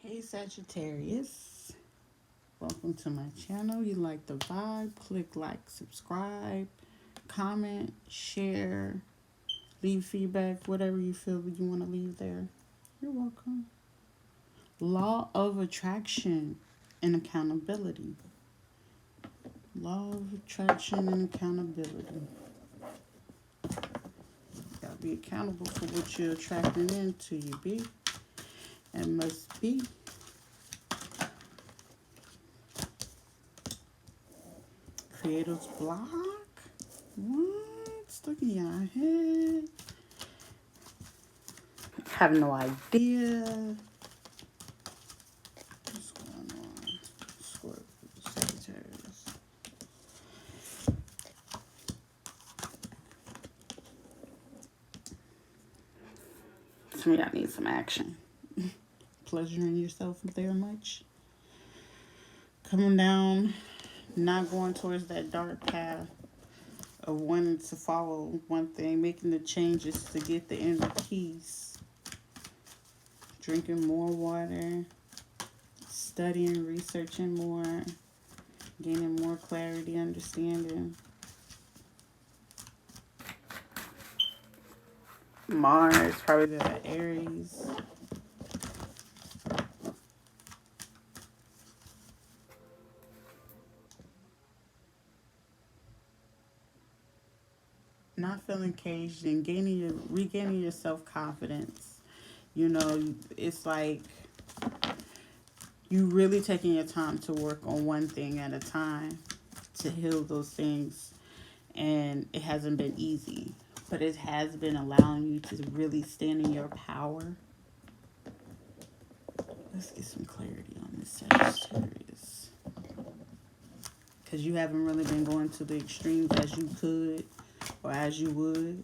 Hey Sagittarius, welcome to my channel. You like the vibe? Click like, subscribe, comment, share, leave feedback, whatever you feel you want to leave there. You're welcome. Law of attraction and accountability. Law of attraction and accountability. You gotta be accountable for what you're attracting into you, be and must be. Creator's block? What? Stuck in your head? Have no idea. What's going on? Scorpio, Sagittarius. Some of y'all need some action. Pleasuring yourself there much. Coming down, not going towards that dark path of wanting to follow one thing, making the changes to get the inner peace. Drinking more water, studying, researching more, gaining more clarity, understanding. Mars, probably the Aries. Not feeling caged and regaining your self-confidence. You know, it's like you really taking your time to work on one thing at a time to heal those things. And it hasn't been easy, but it has been allowing you to really stand in your power. Let's get some clarity on this Sagittarius. Because you haven't really been going to the extremes as you could or as you would.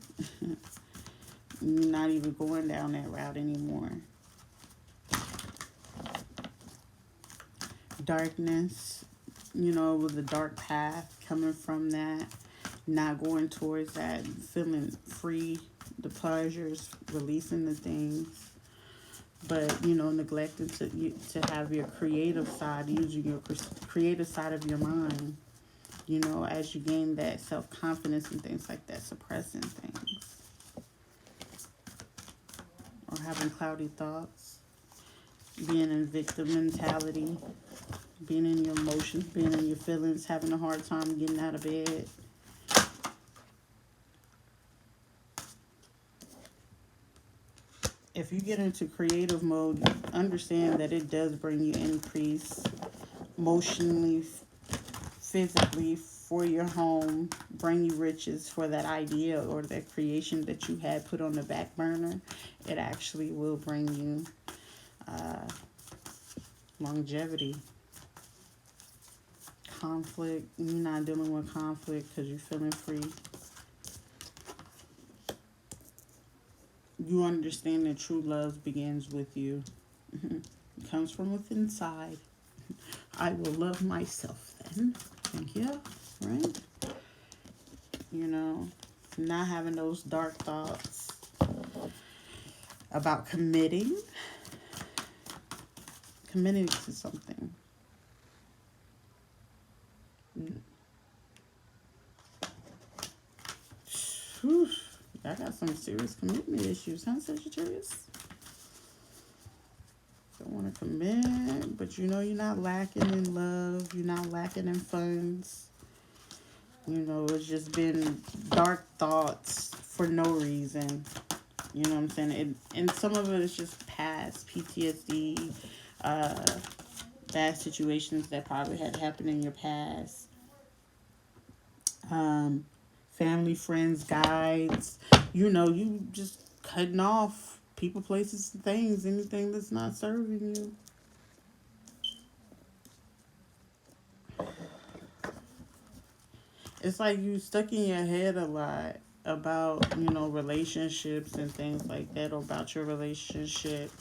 You're not even going down that route anymore. Darkness, you know, with the dark path coming from that. Not going towards that, feeling free, the pleasures, releasing the things. But, you know, neglecting to have your creative side, using your creative side of your mind. You know, as you gain that self-confidence and things like that, suppressing things. Or having cloudy thoughts. Being in victim mentality. Being in your emotions, being in your feelings, having a hard time getting out of bed. If you get into creative mode, understand that it does bring you increase emotionally, physically, for your home, bring you riches for that idea or that creation that you had put on the back burner. It actually will bring you longevity. Conflict, you're not dealing with conflict because you're feeling free. You understand that true love begins with you. It comes from within inside. I will love myself then. Thank you. Right? You know, not having those dark thoughts about committing to something. Whew. I got some serious commitment issues, huh, Sagittarius? Don't want to commit, but you know you're not lacking in love. You're not lacking in funds. You know, it's just been dark thoughts for no reason. You know what I'm saying? And some of it is just past PTSD, bad situations that probably had happened in your past. Family, friends, guides. You know, you just cutting off people, places, things, anything that's not serving you. It's like you stuck in your head a lot about, you know, relationships and things like that, or about your relationship,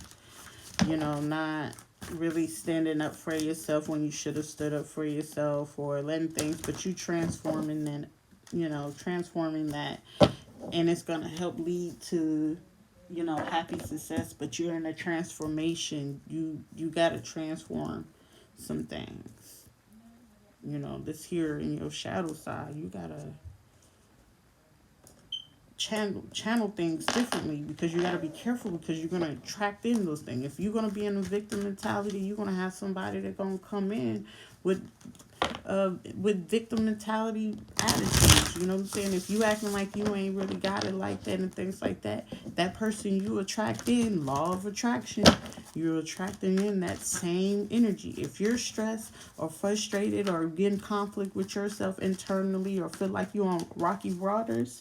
you know, not really standing up for yourself when you should have stood up for yourself, or letting things, but you transforming that, you know, transforming that, and it's going to help lead to happy success, but you're in a transformation. You gotta transform some things. This here in your shadow side, you gotta channel things differently, because you got to be careful, because you're going to attract in those things. If you're going to be in a victim mentality, you're going to have somebody that's going to come in with victim mentality attitudes. You know what I'm saying? If you acting like you ain't really got it like that and things like that, that person you attract in, law of attraction, you're attracting in that same energy. If you're stressed or frustrated or getting conflict with yourself internally, or feel like you're on rocky waters,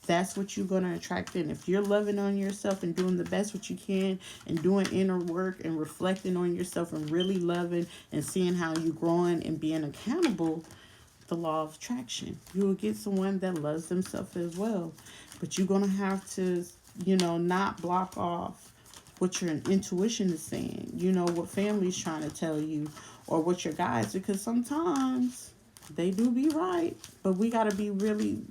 that's what you're going to attract in. If you're loving on yourself and doing the best what you can, and doing inner work and reflecting on yourself and really loving and seeing how you're growing and being accountable, the law of attraction, you will get someone that loves themselves as well. But you're going to have to, not block off what your intuition is saying, what family's trying to tell you, or what your guides, because sometimes they do be right, but we got to be really,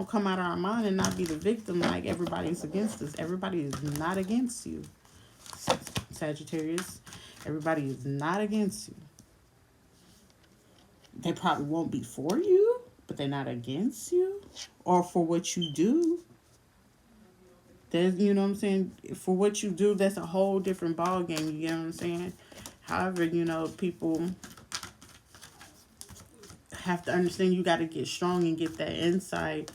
come out of our mind and not be the victim, like everybody's against us. Everybody is not against you, Sagittarius. Everybody is not against you. They probably won't be for you, but they're not against you or for what you do. There's, what I'm saying? For what you do, that's a whole different ball game. You get what I'm saying? However, people have to understand, you got to get strong and get that insight.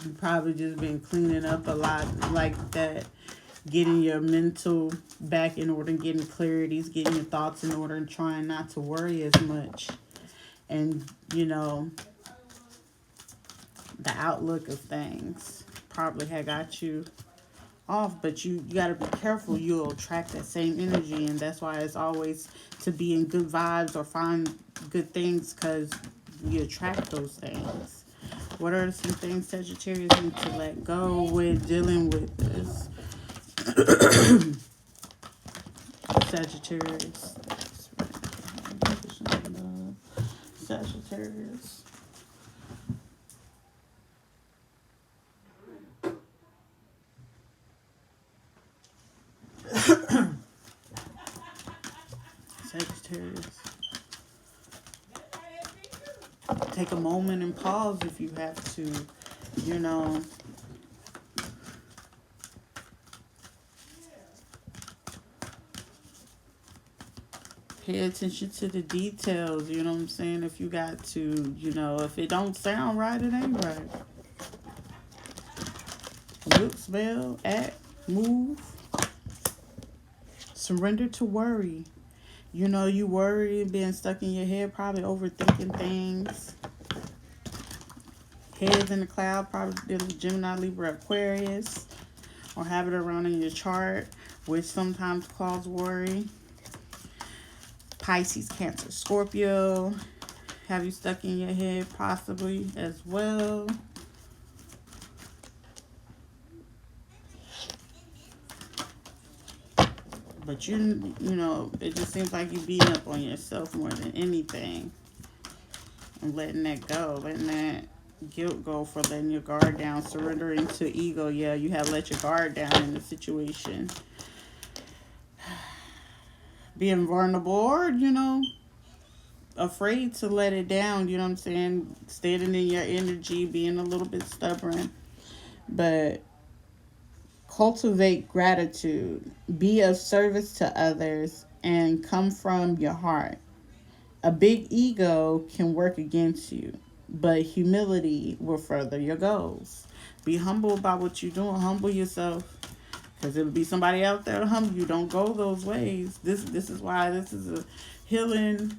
You probably just been cleaning up a lot like that, getting your mental back in order, getting clarities, getting your thoughts in order, and trying not to worry as much. And, the outlook of things probably had got you off, but you got to be careful. You'll attract that same energy, and that's why it's always to be in good vibes or find good things, because you attract those things. What are some things Sagittarius need to let go with dealing with this? Sagittarius. Sagittarius. Sagittarius. Take a moment and pause if you have to, Pay attention to the details, you know what I'm saying? If you got to, if it don't sound right, it ain't right. Look, smell, act, move. Surrender to worry. You worry, being stuck in your head, probably overthinking things. Heads in the cloud, probably Gemini, Libra, Aquarius, or have it around in your chart, which sometimes cause worry. Pisces, Cancer, Scorpio, have you stuck in your head possibly as well. But it just seems like you beating up on yourself more than anything. And letting that go, letting that guilt go for letting your guard down, surrendering to ego. Yeah, you have let your guard down in the situation. Being vulnerable, or, afraid to let it down, you know what I'm saying? Standing in your energy, being a little bit stubborn. But cultivate gratitude. Be of service to others and come from your heart. A big ego can work against you, but humility will further your goals. Be humble about what you're doing. Humble yourself, because it'll be somebody out there to humble you. Don't go those ways. This is why this is a healing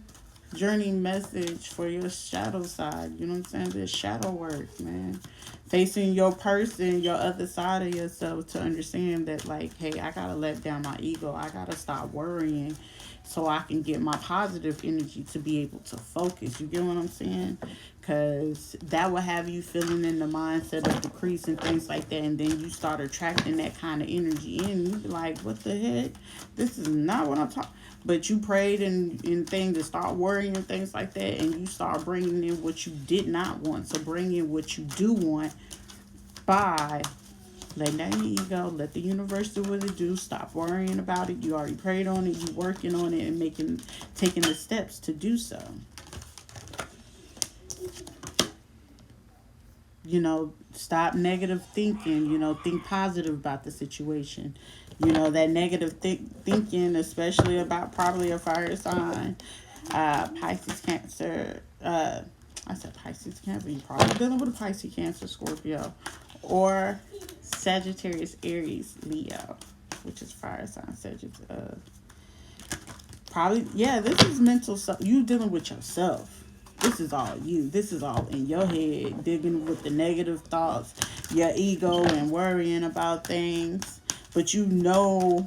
journey message for your shadow side. You know what I'm saying? This shadow work, man. Facing your person, your other side of yourself, to understand that, like, hey, I gotta let down my ego. I gotta stop worrying so I can get my positive energy to be able to focus. You get what I'm saying? because that will have you feeling in the mindset of decrease and things like that, and then you start attracting that kind of energy in. You be like, what the heck, this is not what I'm talking. But you prayed and things to start worrying and things like that, and you start bringing in what you did not want. So bring in what you do want by letting that ego, let the universe do what it do. Stop worrying about it. You already prayed on it. You working on it and taking the steps to do so. You know, stop negative thinking. You know, think positive about the situation. You know, that negative thinking, especially about probably a fire sign, Pisces, Cancer. I said Pisces, Cancer. You're probably dealing with a Pisces, Cancer, Scorpio, or Sagittarius, Aries, Leo, which is fire sign. Sagittarius. Probably, yeah. This is mental stuff. You dealing with yourself. This is all you. This is all in your head, digging with the negative thoughts, your ego, and worrying about things. But you know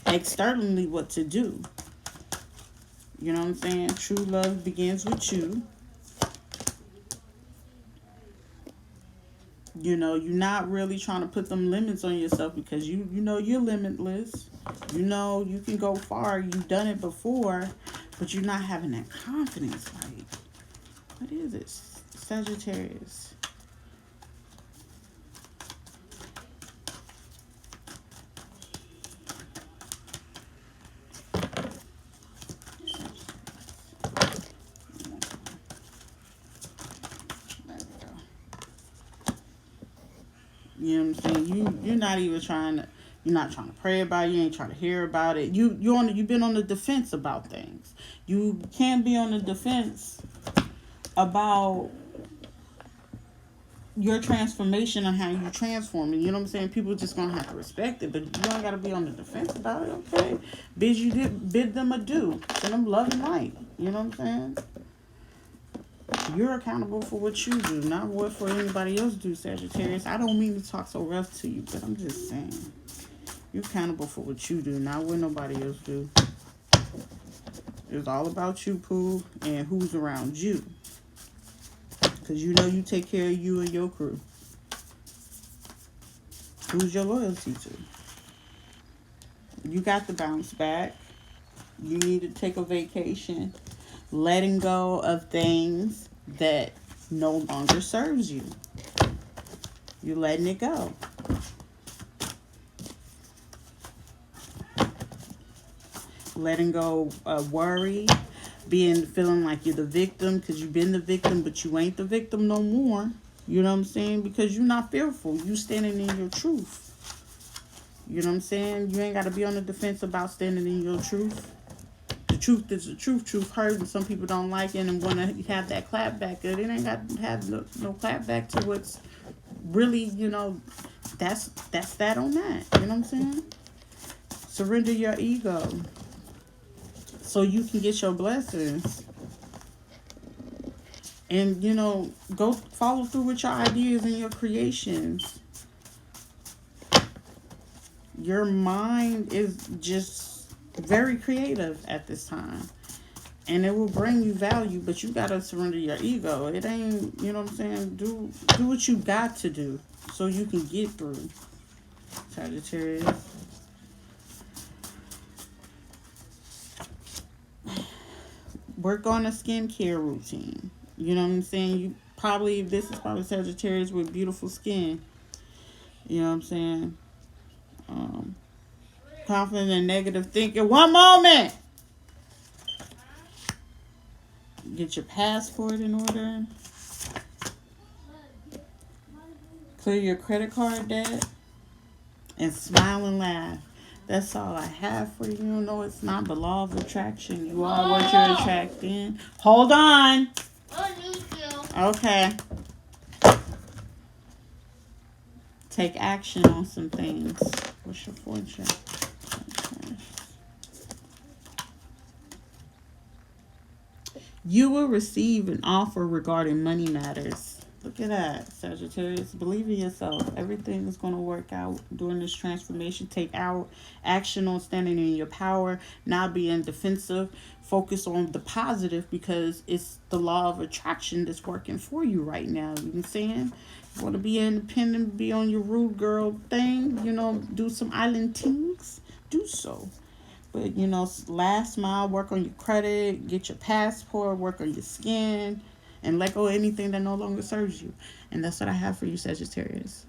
externally what to do. You know what I'm saying? True love begins with you. You know, you're not really trying to put them limits on yourself because you know you're limitless. You know you can go far. You've done it before, but you're not having that confidence. Like, what is it? Sagittarius. You know what I'm saying? You're not even trying to. You're not trying to pray about it. You ain't trying to hear about it. You've been on the defense about things. You can't be on the defense about your transformation and how you transform it. You know what I'm saying? People just gonna have to respect it, but you don't gotta be on the defense about it. Okay, bid them adieu. Send them love and light. You know what I'm saying? You're accountable for what you do, not what for anybody else do, Sagittarius. I don't mean to talk so rough to you, but I'm just saying. You're accountable for what you do, not what nobody else do. It's all about you, Pooh, and who's around you. Because you know you take care of you and your crew. Who's your loyalty to? You got to bounce back. You need to take a vacation. Letting go of things that no longer serves you. You're letting it go. Letting go of worry, feeling like you're the victim because you've been the victim, but you ain't the victim no more. You know what I'm saying? Because you're not fearful. You standing in your truth. You know what I'm saying? You ain't got to be on the defense about standing in your truth. The truth is the truth. Truth hurts, and some people don't like it and want to have that clap back. It ain't got to have no clap back to what's really, you know, that's that on that. You know what I'm saying? Surrender your ego so you can get your blessings. And, you know, go follow through with your ideas and your creations. Your mind is just very creative at this time. And it will bring you value, but you got to surrender your ego. It ain't, you know what I'm saying? Do what you got to do so you can get through, Sagittarius. Work on a skincare routine. You know what I'm saying? This is probably Sagittarius with beautiful skin. You know what I'm saying? Confident and negative thinking. One moment! Get your passport in order. Clear your credit card debt. And smile and laugh. That's all I have for you. No, it's not the law of attraction. You are what you're attracting. Hold on. Okay. Take action on some things. What's your fortune? You will receive an offer regarding money matters. Look at that, Sagittarius. Believe in yourself. Everything is going to work out during this transformation. Take out action on standing in your power, not being defensive. Focus on the positive because it's the law of attraction that's working for you right now. You know what I'm saying? You want to be independent, be on your rude girl thing, do some island things, do so. But, last mile, work on your credit, get your passport, work on your skin, and let go of anything that no longer serves you. And that's what I have for you, Sagittarius.